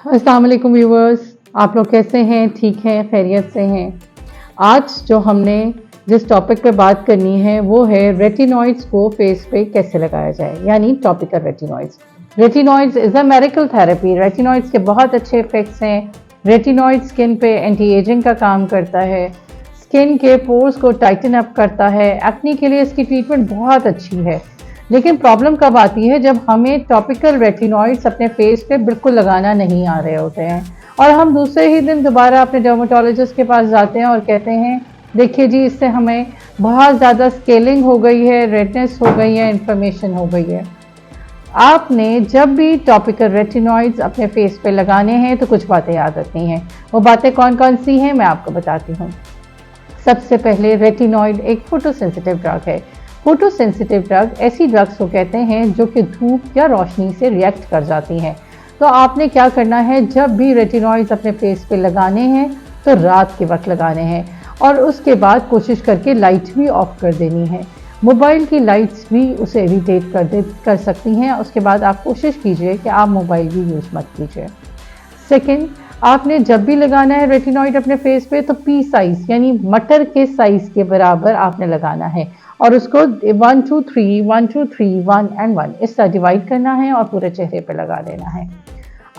अस्सलाम वालेकुम व्यूवर्स, आप लोग कैसे हैं? ठीक हैं, खैरियत से हैं? आज जो हमने जिस टॉपिक पे बात करनी है वो है रेटिनॉइड्स को फेस पे कैसे लगाया जाए, यानी topical retinoids. Retinoids is a medical therapy. Retinoids के बहुत अच्छे इफेक्ट्स हैं। रेटिनॉइड स्किन पे एंटी एजिंग का काम करता है, स्किन के पोर्स को टाइटन अप करता है। एक्ने के लिए इसकी ट्रीटमेंट बहुत अच्छी है। लेकिन प्रॉब्लम कब आती है जब हमें टॉपिकल रेटिनॉइड्स अपने फेस पे बिल्कुल लगाना नहीं आ रहे होते हैं और हम दूसरे ही दिन दोबारा अपने डर्माटोलॉजिस्ट के पास जाते हैं और कहते हैं देखिए जी, इससे हमें बहुत ज़्यादा स्केलिंग हो गई है, रेडनेस हो गई है, इन्फ्लेमेशन हो गई है। आपने जब भी टॉपिकल रेटिनॉइड्स अपने फेस पे लगाने हैं तो कुछ बातें याद रखनी हैं। वो बातें कौन कौन सी हैं मैं आपको बताती हूँ। सबसे पहले, रेटिनॉइड एक फोटोसेंसिटिव ड्रग है। फोटोसेंसिटिव ड्रग ऐसी ड्रग्स को कहते हैं जो कि धूप या रोशनी से रिएक्ट कर जाती हैं। तो आपने क्या करना है, जब भी रेटिनॉइड्स अपने फेस पे लगाने हैं तो रात के वक्त लगाने हैं और उसके बाद कोशिश करके लाइट भी ऑफ कर देनी है। मोबाइल की लाइट्स भी उसे इरिटेट कर सकती हैं। उसके बाद आप कोशिश कीजिए कि आप मोबाइल भी यूज़ मत कीजिए। सेकेंड, आपने जब भी लगाना है रेटिनॉइड अपने फेस पे तो पी साइज यानी मटर के साइज के बराबर आपने लगाना है और उसको 1 2 3 1 2 3 1 एंड 1 इस तरह डिवाइड करना है और पूरे चेहरे पे लगा देना है।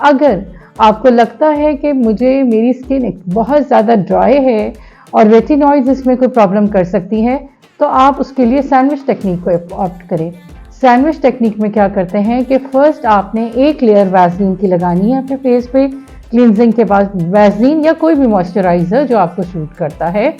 अगर आपको लगता है कि मेरी स्किन बहुत ज़्यादा ड्राई है और रेटिनॉइड्स इसमें कोई प्रॉब्लम कर सकती है तो आप उसके लिए सैंडविच टेक्निक को ऑप्ट करें। सैंडविच टेक्निक में क्या करते हैं कि फर्स्ट आपने एक लेयर वैसलीन की लगानी है अपने फेस पे। क्लिनजिंग के बाद वैसलीन या कोई भी मॉइस्चराइज़र जो आपको सूट करता है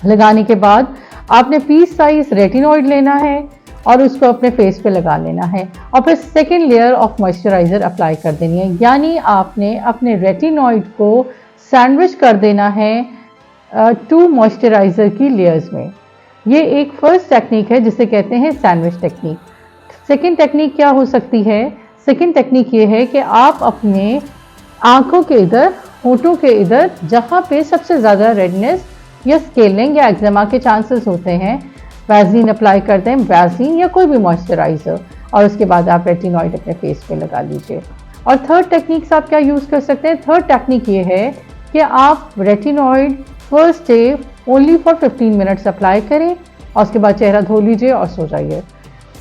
लगाने के बाद आपने पीस साइज रेटिनॉइड लेना है और उसको अपने फेस पे लगा लेना है और फिर second layer of moisturiser apply कर देनी है। यानी आपने अपने रेटिनॉइड को सैंडविच कर देना है 2 मॉइस्चराइज़र की लेयर्स में। ये एक फर्स्ट टेक्निक है जिसे कहते हैं सैंडविच टेक्निक। सेकेंड टेक्निक क्या हो सकती है? सेकेंड टेक्निक ये है कि आप अपने आंखों के इधर, होठों के इधर, जहाँ पे सबसे ज़्यादा रेडनेस या स्केलिंग या एक्जिमा के चांसेस होते हैं, वैसलीन अप्लाई करते हैं, वैसलीन या कोई भी मॉइस्चराइज़र, और उसके बाद आप रेटिनॉइड अपने फेस पे लगा लीजिए। और थर्ड टेक्निक्स आप क्या यूज़ कर सकते हैं? थर्ड टेक्निक ये है कि आप retinoid first day only for 15 minutes apply करें और उसके बाद चेहरा धो लीजिए और सो जाइए।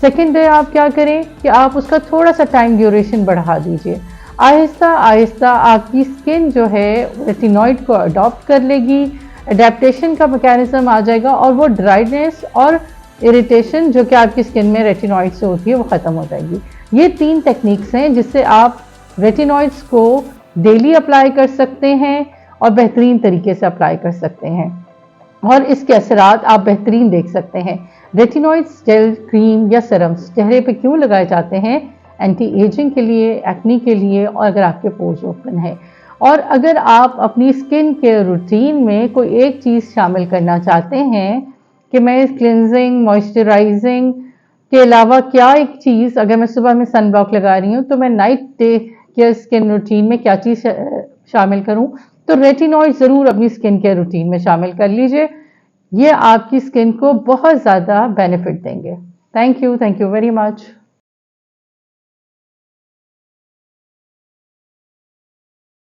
सेकेंड डे आप क्या करें कि आप उसका थोड़ा सा टाइम ड्यूरेशन बढ़ा दीजिए। आहिस्ता आहिस्ता आपकी स्किन जो है रेटिनॉइड को अडॉप्ट कर लेगी, एडेप्टेशन का मैकेनिज्म आ जाएगा और वो ड्राइनेस और इरिटेशन जो कि आपकी स्किन में रेटिनॉइड से होती है वो ख़त्म हो जाएगी। ये 3 टेक्निक्स हैं जिससे आप रेटिनॉइड्स को डेली अप्लाई कर सकते हैं और बेहतरीन तरीके से अप्लाई कर सकते हैं और इसके असरात आप बेहतरीन देख सकते हैं। रेटिनॉइड्स जेल, क्रीम या सीरम्स चेहरे पे क्यों लगाए जाते हैं? एंटी एजिंग के लिए, एक्ने के लिए और अगर आपके पोर्स ओपन है। और अगर आप अपनी स्किन केयर रूटीन में कोई एक चीज़ शामिल करना चाहते हैं कि मैं क्लिनजिंग, मॉइस्चराइजिंग के अलावा क्या एक चीज़, अगर मैं सुबह में सन ब्लॉक लगा रही हूँ तो मैं night day care skin routine में क्या चीज़ शामिल करूँ, तो रेटिनॉइड ज़रूर अपनी स्किन केयर रूटीन में शामिल कर लीजिए। ये आपकी स्किन को बहुत ज़्यादा बेनिफिट देंगे। Thank you very much.